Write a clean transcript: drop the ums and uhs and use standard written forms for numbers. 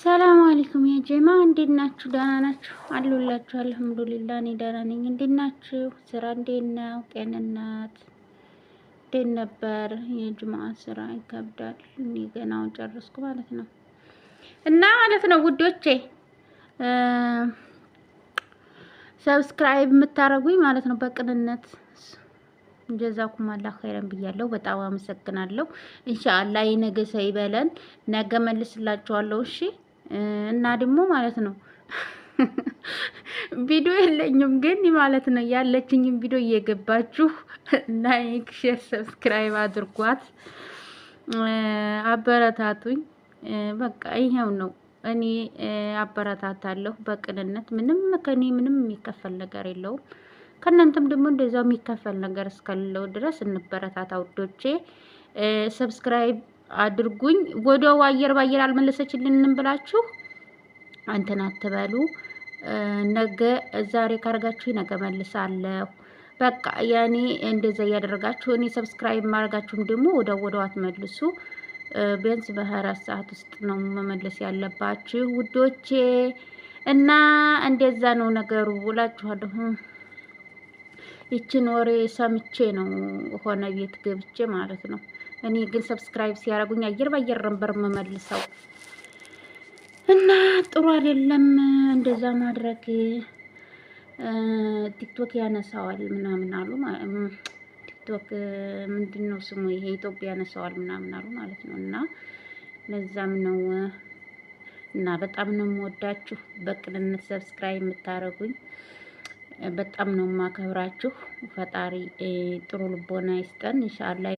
ሰላም አለይኩም ያ ጀማ እንዴት ናችሁ? ደህና ናችሁ? አሉላችሁ። አልሐምዱሊላህ እኔ ደህና ነኝ። እንዴት ናችሁ? ስራ እንዴት ነው? ጤንነት እንዴት ነበር? የጅማ ስራ ይከብዳል። እኔ ገናውን ጨረስኩ ማለት ነው እና ማለት ነው ውዶቼ ሰብስክራይብ የምታረጉኝ ማለት ነው በቅንነት ጀዛኩም አላህ ኸይረን ብያለሁ። በጣም አመሰግናለሁ። ኢንሻአላህ የነገ ሰው ይበለን። ነገ መልስላችኋለሁ። እሺ እና ደግሞ ማለት ነው ቪዲዮ የለኝም ግን ማለት ነው ያለችኝን ቪዲዮ እየገባችሁ ላይክ፣ ሼር፣ ሰብስክራይብ አድርጓት፣ አበረታቱኝ። በቃ ይሄው ነው። እኔ አበረታታለሁ በቅንነት ከኔ ምንም የሚከፈል ነገር የለውም። ከእናንተም ደግሞ እንደዛው የሚከፈል ነገር እስከሌለው ድረስ እንበረታታ ውዶቼ። ሰብስክራይብ አድርጉኝ። ወዲያው አየር ባየር አልመለሰችልንም ብላችሁ አንተን አትበሉ። ነገ ዛሬ ካርጋችሁ ነገ መልሳለሁ። በቃ ያኔ እንደዛ እያደረጋችሁ እኔ ሰብስክራይብ ማድረጋችሁም ደግሞ ወዲያው አትመልሱ። ቢያንስ በ24 ሰዓት ውስጥ ነው መመለስ ያለባችሁ ውዶቼ። እና እንደዛ ነው ነገሩ እላችኋለሁ። ይችን ወሬ ሰምቼ ነው ሆነ ቤት ገብቼ ማለት ነው። እኔ ግን ሰብስክራይብ ሲያደርጉኝ አየር ባየር ነበር የምመልሰው እና ጥሩ አይደለም እንደዛ ማድረግ። ቲክቶክ ያነሳዋል ምናምን አሉ። ቲክቶክ ምንድነው ስሙ? ይሄ ኢትዮጵያ ያነሳዋል ምናምን አሉ ማለት ነው። እና ለዛም ነው እና በጣም ነው የምወዳችሁ በቅንነት ሰብስክራይብ የምታረጉኝ። በጣም ነው የማከብራችሁ። ፈጣሪ ጥሩ ልቦና ይስጠን ኢንሻአላህ።